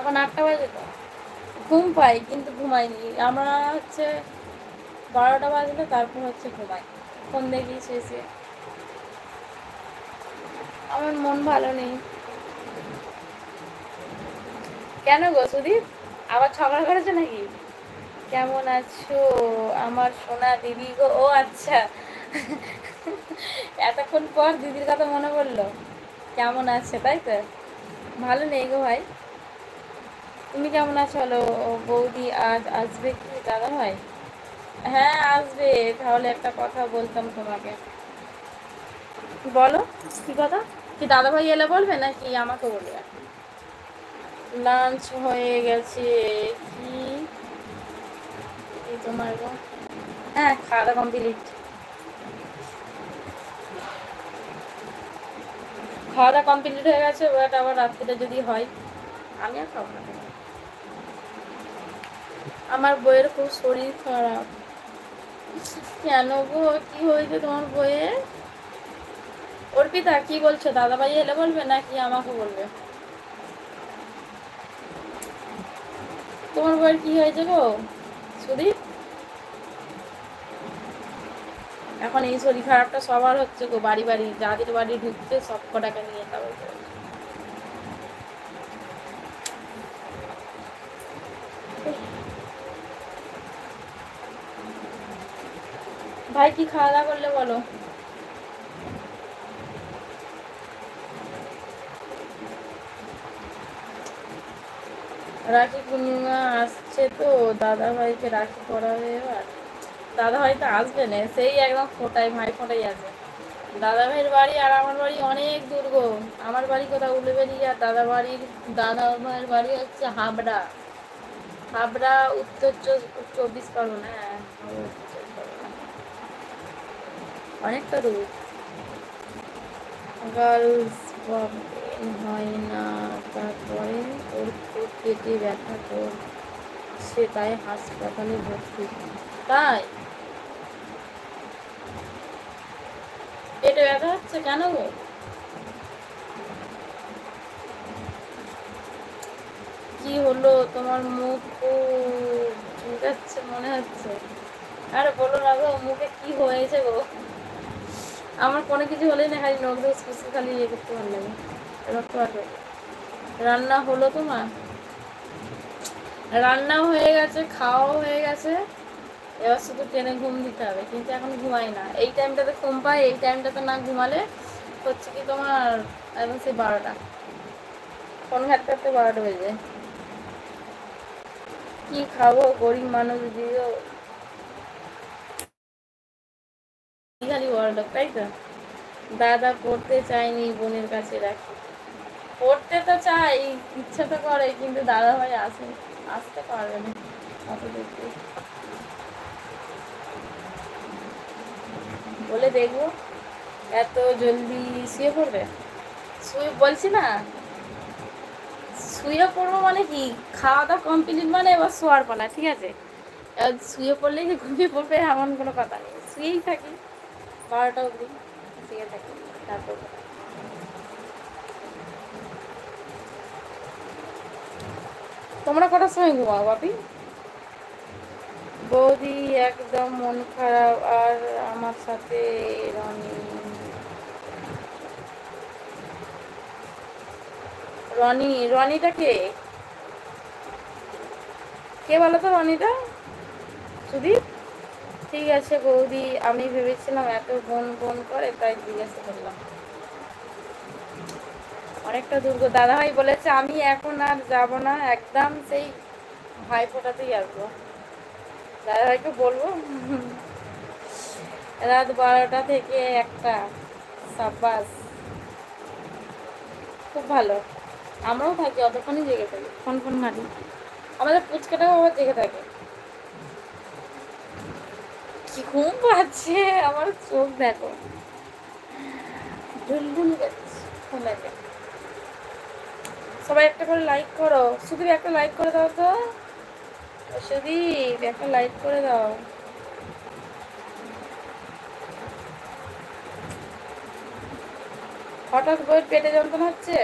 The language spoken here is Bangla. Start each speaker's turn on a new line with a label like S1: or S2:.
S1: এখন 8টা বাজে তো, ঘুম পাই কিন্তু ঘুমাইনি। আমরা হচ্ছে 12টা বাজলে তারপর হচ্ছে ঘুমাই, ফোন দেখি শেষে। আমার মন ভালো নেই। কেন গো সুদীপ, আবার ঝগড়া করেছে নাকি? কেমন আছো আমার সোনা দিদি গো? ও আচ্ছা, এতক্ষণ পর দিদির কথা মনে পড়লো। কেমন আছে তাই তো? ভালো নেই গো ভাই। তুমি কেমন আছো? হলো বৌদি আজ আসবে কি দাদা ভাই? হ্যাঁ আসবে। তাহলে একটা কথা বলতাম তোমাকে। বলো, কি কথা? কি দাদা ভাই এলে বলবে নাকি আমাকে বলবে? লাঞ্চ হয়ে গেছে। কি তোমার গো? হ্যাঁ খাওয়া দাওয়া কমপ্লিট। খাওয়া দাওয়া কমপ্লিট হয়ে গেছে, বাট আবার রাত্রিতে যদি হয় আমি আর খাবো না। আমার বইয়ের খুব শরীর খারাপ। কেন গো, কি হয়েছে তোমার বইয়ে? অর্পিতা কি বলছো, দাদা ভাই এলে বলবে নাকি আমাকে বলবে? তোমার বইয়ের কি হয়েছে গো সুদীপ? এখন এই শরীর খারাপটা সবার হচ্ছে গো, বাড়ি বাড়ি যাদের বাড়ি ঢুকছে সব কটাকে নিয়ে তবে। ভাই কি খাওয়া দাওয়া করলে বলো? রাখি পূর্ণিমা আসছে তো, দাদা ভাইকে রাখি পরাবে এবার। দাদা ভাই তো আসবে না, সেই একদম ফোটাই ভাই ফোটাই আছে। দাদা ভাইয়ের বাড়ি আর আমার বাড়ি অনেক দূর গো। আমার বাড়ি কোথাও উলুবেড়ি, আর দাদা ভাইয়ের বাড়ি হচ্ছে হাবড়া। হাবড়া উত্তর 24 পরগনা। হ্যাঁ উত্তর 24 পরগনা। অনেকটা দূর। গার্লস প্রবলেম হয় না, তারপরে ওর খুব পেটে ব্যথা করছে তাই হাসপাতালে ভর্তি। তাই পেটে ব্যথা হচ্ছে কেন গো? কি হলো তোমার? মুখ চুলকাচ্ছে মনে হচ্ছে। আরে বলো না গো, মুখে কি হয়েছে গো? আমার কোনো কিছু হলেই না খালি নখ দিয়ে খুশি খালি ইয়ে করতে ভালো লাগে, রক্ত আসে। রান্না হলো তোমার? রান্নাও হয়ে গেছে, খাওয়াও হয়ে গেছে, এবার শুধু ট্রেনে ঘুম দিতে হবে। কিন্তু এখন ঘুমাই না, এই টাইমটাতে ঘুম পাই, এই টাইমটাতে না ঘুমালে হচ্ছে কি তোমার একদম সেই 12টা, ফোন ঘাটতে ঘাটতে 12টা বেজে যায়। কি খাবো গরিব মানুষ দিও, খালি বড় লোক তাই তো। দাদা পড়তে চাইনি, বোনের কাছে রাখি। পড়তে তো চাই, ইচ্ছা তো করে, কিন্তু দাদা ভাই আসতে পারবে না অত দেখতে। বলে দেখবো, এত জলদি শুয়ে পড়বে? শুয়ে বলছি না, শুয়ে পড়বো মানে কি, খাওয়া দাওয়া কমপ্লিট মানে এবার শোয়ার পালা, ঠিক আছে? শুয়ে পড়লেই যে ঘুমিয়ে পড়বে এমন কোনো কথা নেই, শুয়েই থাকি 12টা অবধি, শুয়ে থাকি। তারপর তোমরা কটার সময় ঘুমাও বাপি? বৌদি একদম মন খারাপ, আর আমার সাথে রনি। রনিটা কে? কে বলো তো রনিটা? সুদীপ? ঠিক আছে বৌদি, আমি ভেবেছিলাম এত বোন বোন করে তাই জিজ্ঞাসা করলাম। অনেকটা দুর্গ। দাদাভাই বলেছে আমি এখন আর যাব না, একদম সেই ভাই ফোটাতেই আসবো। দাদাভাইকে বলবো রাত 12টা থেকে 1টা। সাব্বাস, খুব ভালো। আমরাও থাকি, অতক্ষণই জেগে থাকি, ফোন ফোন ঘাঁটি। আমাদের পুচকাটাও আবার জেগে থাকে। কি ঘুম পাচ্ছে আমার, চোখ দেখো ঢুলঢুল করছে ঘুমেতে। সবাই একটা করে লাইক করো, শুধু একটা লাইক করে দাও তো, সুদীপ একটা লাইক করে দাও। হঠাৎ বইয়ের পেটে যন্ত্রণা হচ্ছে?